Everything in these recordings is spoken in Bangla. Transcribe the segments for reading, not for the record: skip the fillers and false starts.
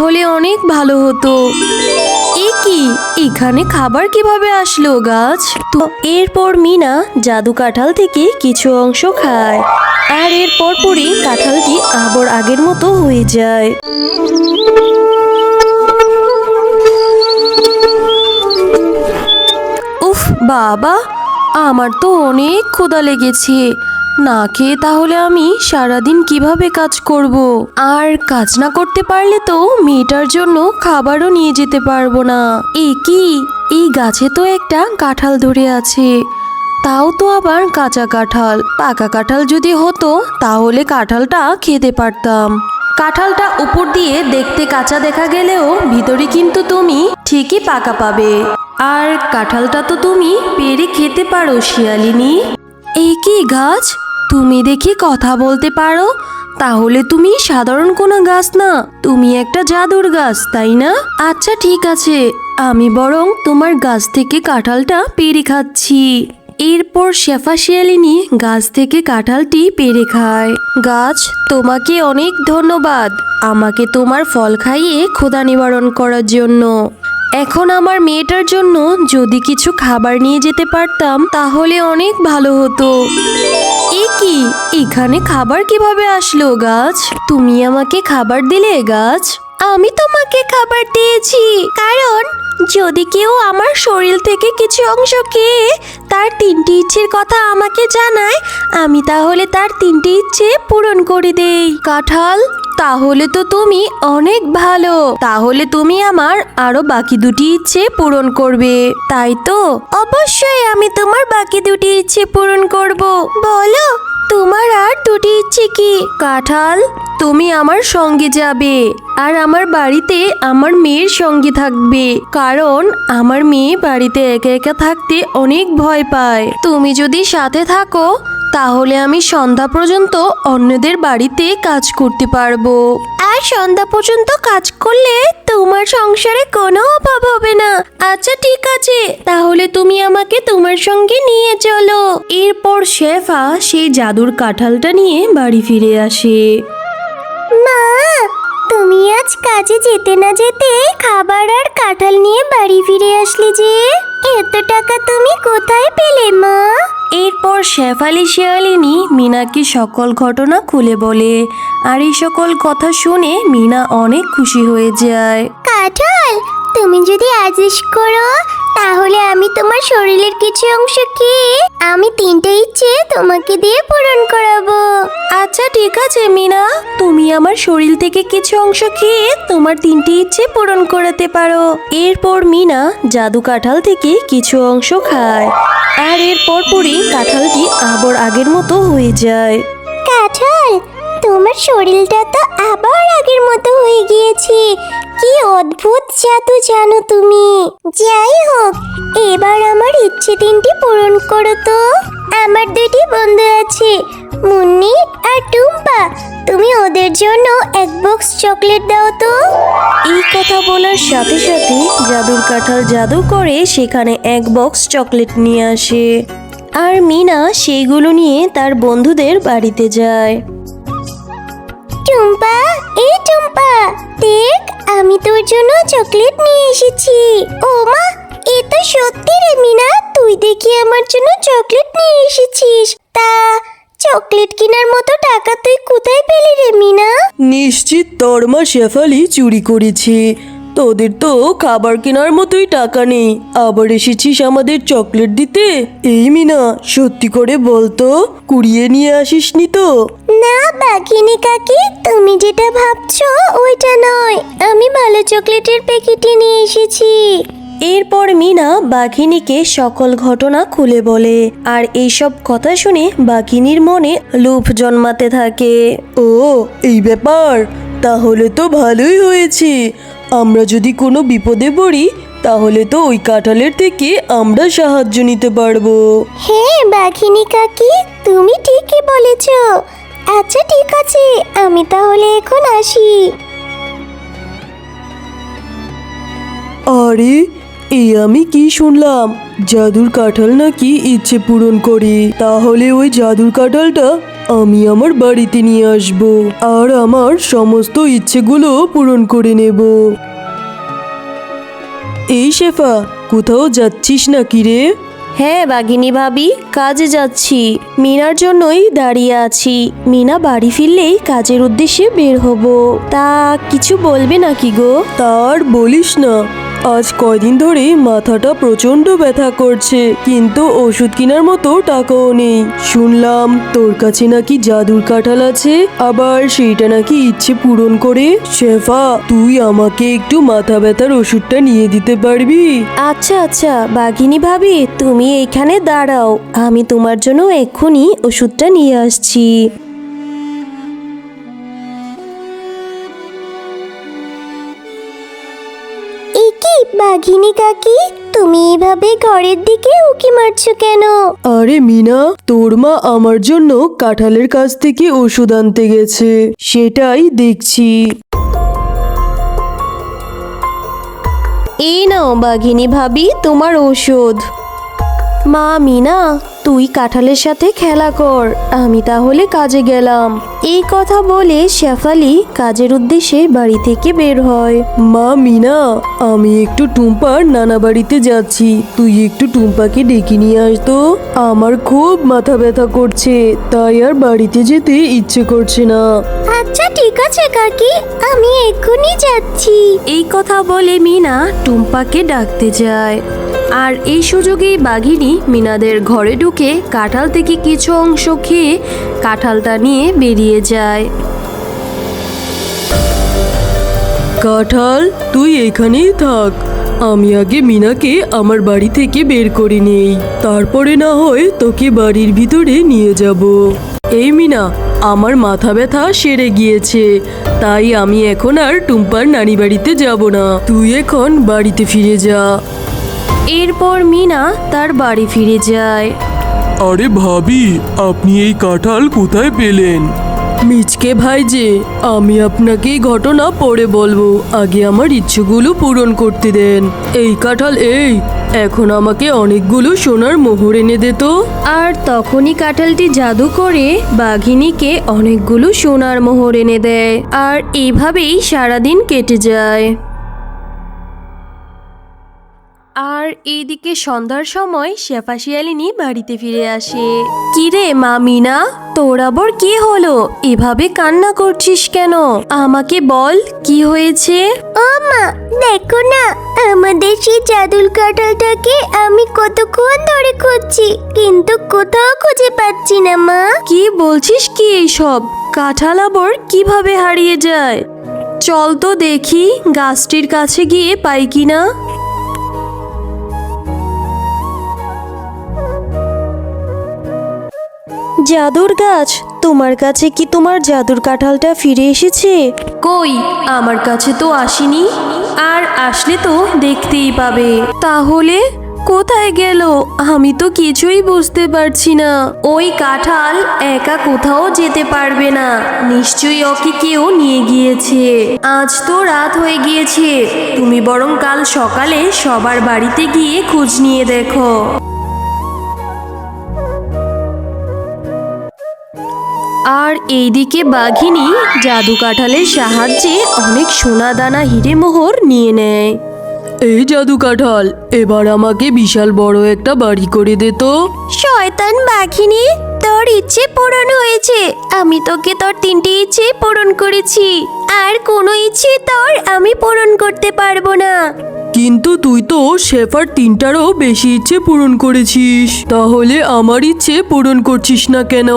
হলে অনেক ভালো হতো। এ কি, এখানে খাবার কিভাবে আসলো গাছ? তো এরপর মিনা জাদু কাঁঠাল থেকে কিছু অংশ খায়, আর এরপর পরই কাঁঠালটি আবার আগের মতো হয়ে যায়। উফ বাবা, আমার তো অনেক ক্ষুধা লেগেছে। না খেয়ে তাহলে আমি সারাদিন কিভাবে কাজ করব? আর কাজ না করতে পারলে তো মেয়েটার জন্য খাবারও নিয়ে যেতে পারবো না। এ কি, এই গাছে তো একটা কাঁঠাল ধরে আছে, তাও তো আবার কাঁচা কাঁঠাল। পাকা কাঁঠাল যদি হতো তাহলে কাঁঠালটা খেতে পারতাম। কাঁঠালটা উপর দিয়ে দেখতে কাঁচা দেখা গেলেও ভিতরে কিন্তু তুমি ঠিকই পাকা পাবে। আর কাঁঠালটা তো তুমি পেরে খেতে পারো শিয়ালিনী। এই কি গাছ, তুমি দেখি কথা বলতে পারো? তাহলে তুমি সাধারণ কোনো গাছ না, তুমি একটা জাদুর গাছ, তাই না? আচ্ছা ঠিক আছে, আমি বরং তোমার গাছ থেকে কাঁঠালটা পেরে খাচ্ছি। এরপর শেফা শিয়ালিনী গাছ থেকে কাঁঠালটি পেরে খায়। গাছ, তোমাকে অনেক ধন্যবাদ আমাকে তোমার ফল খাইয়ে ক্ষুধা নিবারণ করার জন্য। এখন আমার মেয়েটার জন্য যদি কিছু খাবার নিয়ে যেতে পারতাম তাহলে অনেক ভালো হতো। এ কি, এখানে খাবার কিভাবে আসলো গাছ? তুমি আমাকে খাবার দিলে গাছ? আমি তোমাকে খাবার দিয়েছি, কারণ যদি কেউ আমার শরীর থেকে কিছু অংশ খেয়ে তার 3টি ইচ্ছের কথা আমাকে জানায়, আমি তাহলে তার 3টি ইচ্ছে পূরণ করে দেই। কাঁঠাল, তাহলে তো তুমি অনেক ভালো। তাহলে তুমি আমার আরো বাকি 2টি ইচ্ছে পূরণ করবে, তাই তো? অবশ্যই আমি তোমার বাকি 2টি ইচ্ছে পূরণ করব। বলো, তোমার আর 2টি ইচ্ছে কি? কাঁঠাল, তুমি আমার সঙ্গে যাবে আর আমার বাড়িতে আমার মেয়ের সঙ্গে থাকবে, কারণ আমার মেয়ে বাড়িতে একা একা থাকতে অনেক ভয় পায়। তুমি যদি সাথে থাকো তাহলে আমি সন্ধ্যা পর্যন্ত অন্যদের বাড়িতে কাজ করতে পারবো। আর সন্ধ্যা পর্যন্ত কাজ করলে তোমার সংসারে কোনো অভাব হবে না। আচ্ছা ঠিক আছে, তাহলে তুমি আমাকে তোমার সঙ্গে নিয়ে চলো। এরপর শেফা সেই জাদুর কাঁঠালটা নিয়ে বাড়ি ফিরে আসে। মা, তুমি আজ কাজে যেতে না যেতে খাবার আর কাঁঠাল নিয়ে বাড়ি ফিরে আসলে যে, এত টাকা তুমি কোথায় পেলে মা? এরপর শেফালি শিয়ালিনী মিনাকে সকল ঘটনা খুলে বলে, আর এই সকল কথা শুনে মিনা অনেক খুশি হয়ে যায়। কাঁঠাল, তুমি যদি আদেশ করো তাহলে আমি তোমার শরীরের কিছু অংশ খেয়ে আমি 3টে ইচ্ছে তোমাকে দিয়ে পূরণ করাবো। আচ্ছা ঠিক আছে মিনা, তুমি আমার শরীর থেকে কিছু অংশ খেয়ে তোমার 3টি ইচ্ছে পূরণ করাতে পারো। এরপর মিনা জাদু কাঁঠাল থেকে কিছু অংশ খায়, আর এরপর পরই কাঁঠালটি আবার আগের মতো হয়ে যায়। কাঁঠাল, তোমার শরীরটা তো আবার আগের মতো হয়ে গিয়েছে। কি অদ্ভুত জাদু জানো তুমি। যাই হোক, এবার আমার ইচ্ছে 3টি পূরণ করো তো। আমার 2টি বন্ধু আছে, মুন্নি আর টুম্পা, তুমি ওদের জন্য 1 বক্স চকলেট দাও তো। এই কথা বলার সাথে সাথে জাদুর কাঁঠাল জাদু করে সেখানে 1 বক্স চকলেট নিয়ে আসে, আর মিনা সেইগুলো নিয়ে তার বন্ধুদের বাড়িতে যায়। টুম্পা, এই টুম্পা, দেখ আমি তোর জন্য চকলেট নিয়ে এসেছি। ও মা, এ তো সত্যি রে মিনা, তুই দেখি আমার জন্য চকলেট নিয়ে এসেছিস। তা চকলেট কেনার মতো টাকা তুই কোথায় পেলি রে মিনা? নিশ্চিত তোর মা শেফালি চুরি করেছে। তোদের তো খাবার কেনার মতোই টাকা নেই, আবার এসেছিস আমাদের চকলেট দিতে। এই মিনা, সত্যি করে বলতো, কুড়িয়ে নিয়ে আসিসনি তো? না বাঘিনী কাকি, তুমি যেটা ভাবছো ওইটা নয়, আমি ভালো চকলেটের প্যাকেটই নিয়ে এসেছি। এরপর মিনা বাঘিনীকে সকল ঘটনা খুলে বলে, আর এইসব কথা শুনে বাঘিনীর মনে লোভ জন্মাতে থাকে। ও, এই ব্যাপার, তাহলে তো ভালোই হয়েছে। আমরা যদি কোনো বিপদে পড়ি তাহলে তো ওই কাঁঠালের থেকে আমরা সাহায্য নিতে পারবো। হ্যাঁ বাঘিনী কাকি, তুমি ঠিকই বলেছ। আচ্ছা ঠিক আছে, আমি তাহলে এখন আসি। আরে, এই আমি কি শুনলাম, জাদুর কাঁঠাল নাকি ইচ্ছে পূরণ করে? তাহলে ওই জাদুর কাঁঠালটা আমি আমার বাড়িতে নিয়ে আসব আর আমার সমস্ত ইচ্ছেগুলো পূরণ করে নেব। এই শেফা, কোথাও যাচ্ছিস নাকি রে? হ্যাঁ বাঘিনী ভাবি, কাজে যাচ্ছি। মিনার জন্যই দাঁড়িয়ে আছি। মিনা বাড়ি ফিরলেই কাজের উদ্দেশ্যে বের হব। তা কিছু বলবে নাকি গো? তার বলিস না, আজ কয়দিন ধরে মাথাটা প্রচন্ড ব্যথা করছে, কিন্তু ওষুধ কেনার মতো টাকাও নেই। শুনলাম তোর কাছে নাকি জাদুর কাঁঠাল আছে, আবার সেইটা নাকি ইচ্ছে পূরণ করে। শেফা, তুই আমাকে একটু মাথা ব্যথার ওষুধটা নিয়ে দিতে পারবি? আচ্ছা আচ্ছা বাঘিনী ভাবি, তুমি এইখানে দাঁড়াও, আমি তোমার জন্য এক্ষুনি ওষুধটা নিয়ে আসছি। একি বাঘিনী কাকি, তুমি এভাবে ঘরের দিকে উকি মারছো কেন? আরে মিনা, তোর মা আমার জন্য কাঁঠালের কাছ থেকে ওষুধ আনতে গেছে, সেটাই দেখছি। এই নাও বাঘিনী ভাবি তোমার ওষুধ। মা মিনা, তুই কাঁঠালের সাথে খেলা কর, আমি তাহলে কাজে গেলাম। এই কথা বলে শেফালি কাজের উদ্দেশ্যে বাড়ি থেকে বের হয়। মা মিনা, আমি একটু টুম্পার নানা বাড়িতে যাচ্ছি, তুই একটু টুম্পাকে ডেকে নিয়ে আসতো। আমার খুব মাথা ব্যথা করছে, তাই আর বাড়িতে যেতে ইচ্ছে করছে না। আচ্ছা ঠিক আছে কাকি, আমি এক্ষুনি যাচ্ছি। এই কথা বলে মিনা টুম্পাকে ডাকতে যায়। আর এই সুযোগেই বাঘিনী মিনাদের ঘরে ঢুকে কাঁঠাল থেকে কিছু অংশ খেয়ে কাঁঠালটা নিয়ে বেরিয়ে যায়। কাঁঠাল, তুই এখানেই থাক, আমি আগে মিনাকে আমার বাড়ি থেকে বের করে নেই, তারপরে না হয় তোকে বাড়ির ভিতরে নিয়ে যাব। এই মিনা, আমার মাথা ব্যথা সেরে গিয়েছে, তাই আমি এখন আর টুম্পার নানি বাড়িতে যাব না, তুই এখন বাড়িতে ফিরে যা। এরপর মিনা তার বাড়ি ফিরে যায়। আরে ভাবি, আপনি এই কাঁঠাল কোথায় পেলেন? মিচকে ভাই যে, আমি আপনাকে এই ঘটনা পরে বলবো, আগে আমার ইচ্ছেগুলো পূরণ করতে দেন। এই কাঁঠাল, এই এখন আমাকে অনেকগুলো সোনার মোহর এনে দে তো। আর তখনই কাঁঠালটি জাদু করে বাঘিনীকে অনেকগুলো সোনার মোহর এনে দেয়। আর এইভাবেই সারাদিন কেটে যায়। আর এইদিকে সন্ধ্যার সময় শেফা শিয়ালিনী বাড়িতে ফিরে আসে। কিরে মা মিনা, তোর আবার কি হলো? এভাবে কান্না করছিস কেন? আমাকে বল, কি হয়েছে? ও মা, দেখো না, আমাদের সেই জাদুর কাঁঠালটাকে আমি কতক্ষণ ধরে খুঁজছি, কিন্তু কোথাও খুঁজে পাচ্ছি না মা। কি বলছিস কি এইসব? কাঁঠাল আবার কিভাবে হারিয়ে যায়? চল তো দেখি গাছটির কাছে গিয়ে পাই কিনা। জাদুর গাছ, তোমার কাছে কি তোমার জাদুর কাঁঠালটা ফিরে এসেছে? কই, আমার কাছে তো আসেনি, আর আসলে তো দেখতেই পাবে। তাহলে কোথায় গেল? আমি তো কিছুই বুঝতে পারছি না। ওই কাঁঠাল একা কোথাও যেতে পারবে না, নিশ্চয়ই ওকে কেউ নিয়ে গিয়েছে। আজ তো রাত হয়ে গিয়েছে, তুমি বরং কাল সকালে সবার বাড়িতে গিয়ে খোঁজ নিয়ে দেখো। আর এইদিকে বাঘিনী জাদু কাঁঠালের সাহায্যে অনেক সোনা দানা হিরে মোহর নিয়ে নেয়। এই জাদু কাঁঠাল, এবার আমাকে বিশাল বড় একটা বাড়ি করে দে তো। শয়তান বাঘিনী, তোর ইচ্ছে পূরণ হয়েছে। আমি তোকে তোর 3টি ইচ্ছে পূরণ করেছি, আর কোনো ইচ্ছে তোর আমি পূরণ করতে পারবো না। কিন্তু তুই তো শেফার 3টারও বেশি ইচ্ছে পূরণ করেছিস, তাহলে আমার ইচ্ছে পূরণ করছিস না কেন?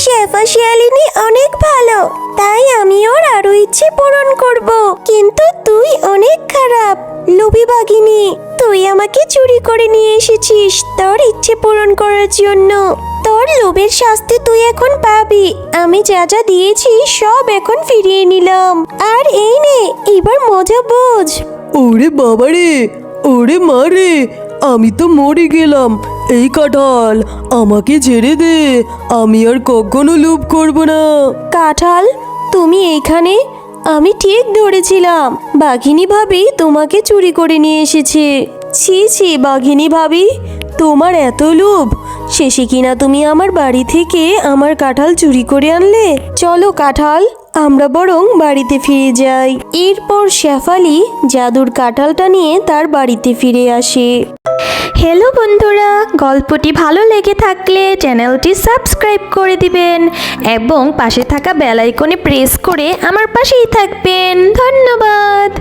শেফা শিয়ালিনী অনেক ভালো, তাই আমি ওর আরো ইচ্ছে পূরণ করব। কিন্তু তুই অনেক খারাপ, লোভী বাঘিনী। তুই আমাকে চুরি করে নিয়ে এসেছিস তোর ইচ্ছে পূরণ করার জন্য। তোর লোভের শাস্তি তুই এখন পাবি। আমি যা যা দিয়েছি সব এখন ফিরিয়ে নিলাম, আর এই নে, এবার মজা বোঝ। ওরে বাবারে, ওরে মারে, আমি তো মরে গেলাম। এই কাঁঠাল, আমাকে ছেড়ে দে, আমি আর কখনো লোভ করব না। কাঁঠাল, তুমি এইখানে? আমি ঠিক ধরেছিলাম, বাঘিনী ভাবি তোমাকে চুরি করে নিয়ে এসেছে। ছি ছি বাঘিনী ভাবি, তোমার এত লোভ, শেষে কিনা তুমি আমার বাড়ি থেকে আমার কাঁঠাল চুরি করে আনলে। চলো কাঁঠাল, আমরা বরং বাড়িতে ফিরে যাই। এরপর শেফালি জাদুর কাঁঠালটা নিয়ে তার বাড়িতে ফিরে আসে। হ্যালো বন্ধুরা, গল্পটি ভালো লেগে থাকলে চ্যানেলটি সাবস্ক্রাইব করে দিবেন এবং পাশে থাকা বেল আইকনে প্রেস করে আমার পাশেই থাকবেন। ধন্যবাদ।